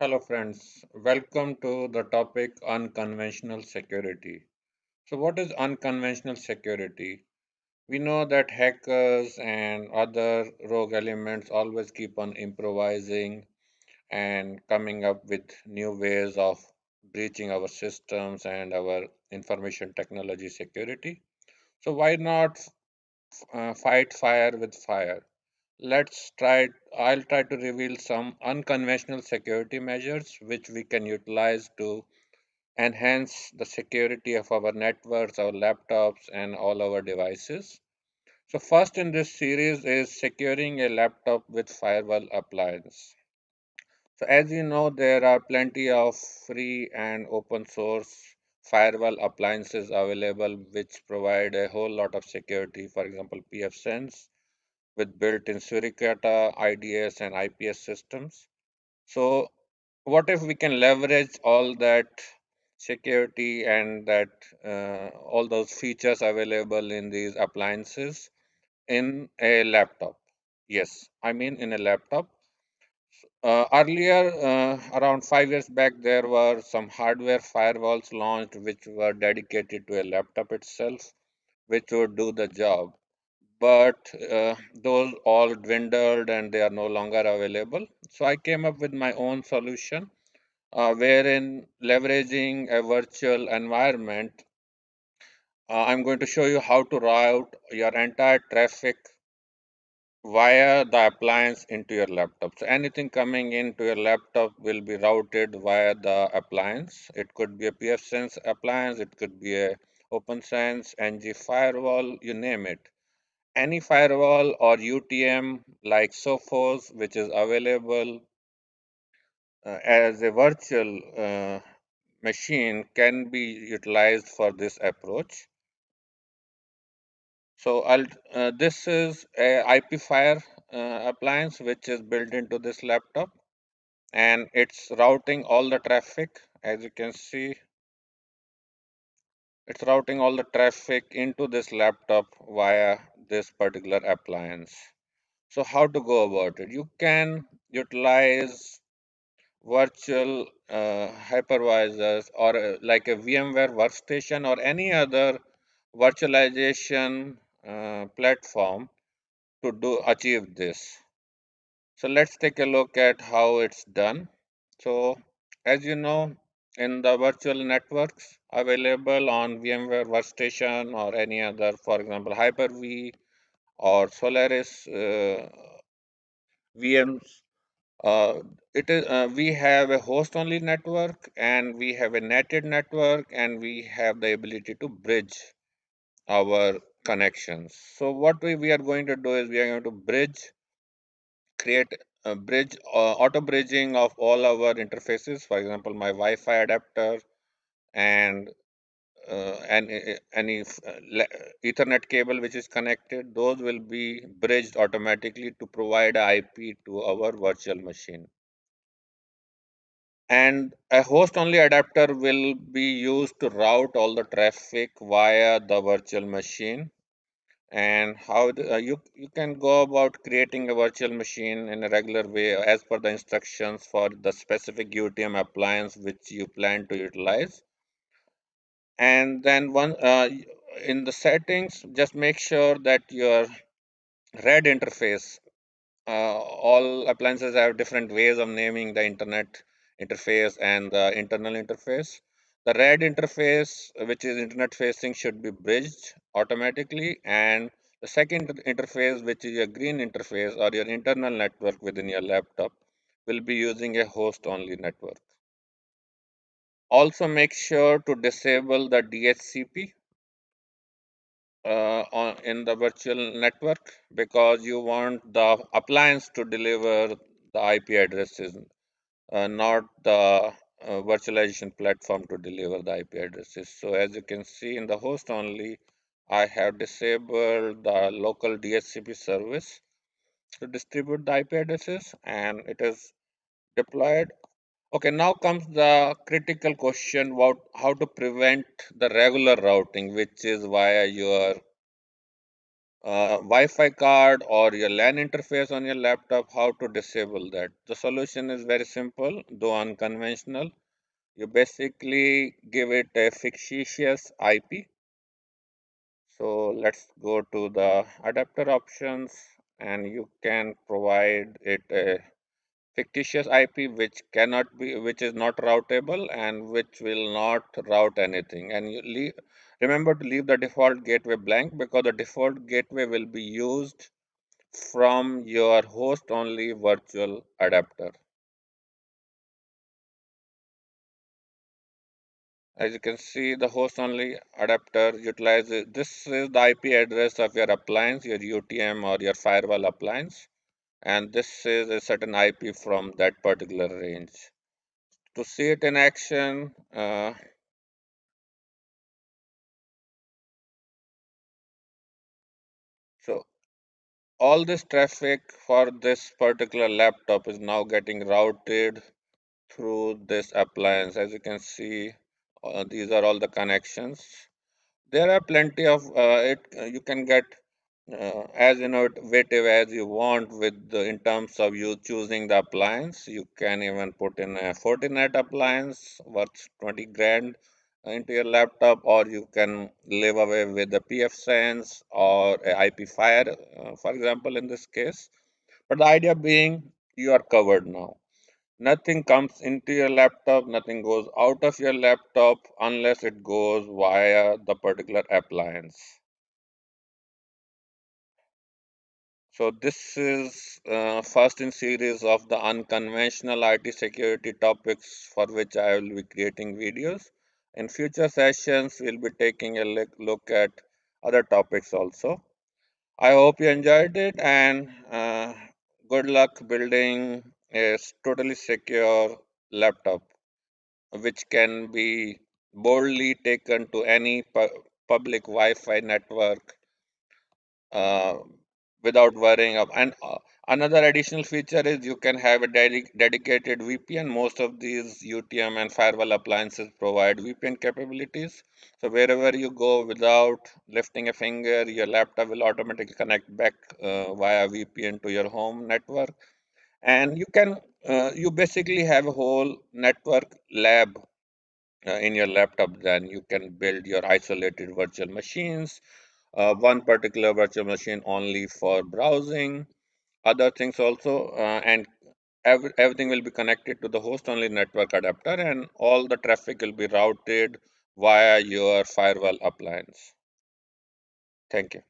Hello, friends. Welcome to the topic unconventional security. So, what is unconventional security? We know that hackers and other rogue elements always keep on improvising and coming up with new ways of breaching our systems and our information technology security. So, why not fight fire with fire? I'll try to reveal some unconventional security measures which we can utilize to enhance the security of our networks, our laptops, and all our devices. So, first in this series is securing a laptop with firewall appliance. So, as you know, there are plenty of free and open source firewall appliances available which provide a whole lot of security. For example, pfSense with built-in Suricata, IDS, and IPS systems. So, what if we can leverage all that security and that all those features available in these appliances in a laptop? Yes, I mean in a laptop. Earlier, around 5 years back, there were some hardware firewalls launched which were dedicated to a laptop itself, which would do the job. But those all dwindled and they are no longer available. So I came up with my own solution wherein leveraging a virtual environment, I'm going to show you how to route your entire traffic via the appliance into your laptop. So anything coming into your laptop will be routed via the appliance. It could be a pfSense appliance, it could be a OpenSense, NG firewall, you name it. Any firewall or UTM like Sophos, which is available as a virtual machine, can be utilized for this approach. So this is a IP Fire appliance which is built into this laptop, and it's routing all the traffic. As you can see, it's routing all the traffic into this laptop via this particular appliance. So how to go about it? You can utilize virtual hypervisors or like a VMware workstation or any other virtualization platform to do achieve this. So let's take a look at how it's done. So as you know, in the virtual networks available on VMware workstation or any other, for example, Hyper-V or Solaris VMs, it is we have a host only network and we have a netted network and we have the ability to bridge our connections. So what we are going to do is we are going to create a bridge auto bridging of all our interfaces, for example my Wi-Fi adapter and any ethernet cable which is connected, those will be bridged automatically to provide a IP to our virtual machine. And a host only adapter will be used to route all the traffic via the virtual machine. And how you can go about creating a virtual machine in a regular way as per the instructions for the specific UTM appliance which you plan to utilize. And then in the settings, just make sure that your red interface, all appliances have different ways of naming the internet interface and the internal interface. The red interface, which is internet facing, should be bridged automatically, and the second interface, which is your green interface or your internal network within your laptop, will be using a host only network. Also, make sure to disable the DHCP in the virtual network because you want the appliance to deliver the IP addresses, not the virtualization platform to deliver the IP addresses. So as you can see in the host only, I have disabled the local DHCP service to distribute the IP addresses and it is deployed. Okay, now comes the critical question about how to prevent the regular routing, which is via your Wi-Fi card or your LAN interface on your laptop, how to disable that? The solution is very simple, though unconventional. You basically give it a fictitious IP. So let's go to the adapter options, and you can provide it a fictitious IP which is not routable and which will not route anything. And remember to leave the default gateway blank, because the default gateway will be used from your host only virtual adapter. As you can see, the host only adapter utilizes this is the IP address of your appliance, your UTM or your firewall appliance, and this is a certain IP from that particular range. To see it in action, so all this traffic for this particular laptop is now getting routed through this appliance. As you can see, these are all the connections. There are plenty of it. You can get as innovative as you want with in terms of you choosing the appliance. You can even put in a Fortinet appliance worth 20 grand into your laptop, or you can live away with the pfSense or a IP Fire, for example, in this case. But the idea being you are covered now. Nothing comes into your laptop, nothing goes out of your laptop unless it goes via the particular appliance. So this is first in series of the unconventional IT security topics for which I will be creating videos. In future sessions, we'll be taking a look at other topics also. I hope you enjoyed it, and good luck building a totally secure laptop which can be boldly taken to any public Wi-Fi network uh, without worrying of. And another additional feature is you can have a dedicated VPN. Most of these UTM and firewall appliances provide VPN capabilities. So wherever you go without lifting a finger, your laptop will automatically connect back via VPN to your home network. And you basically have a whole network lab in your laptop. Then you can build your isolated virtual machines, one particular virtual machine only for browsing, other things also, and everything will be connected to the host only network adapter, and all the traffic will be routed via your firewall appliance. Thank you.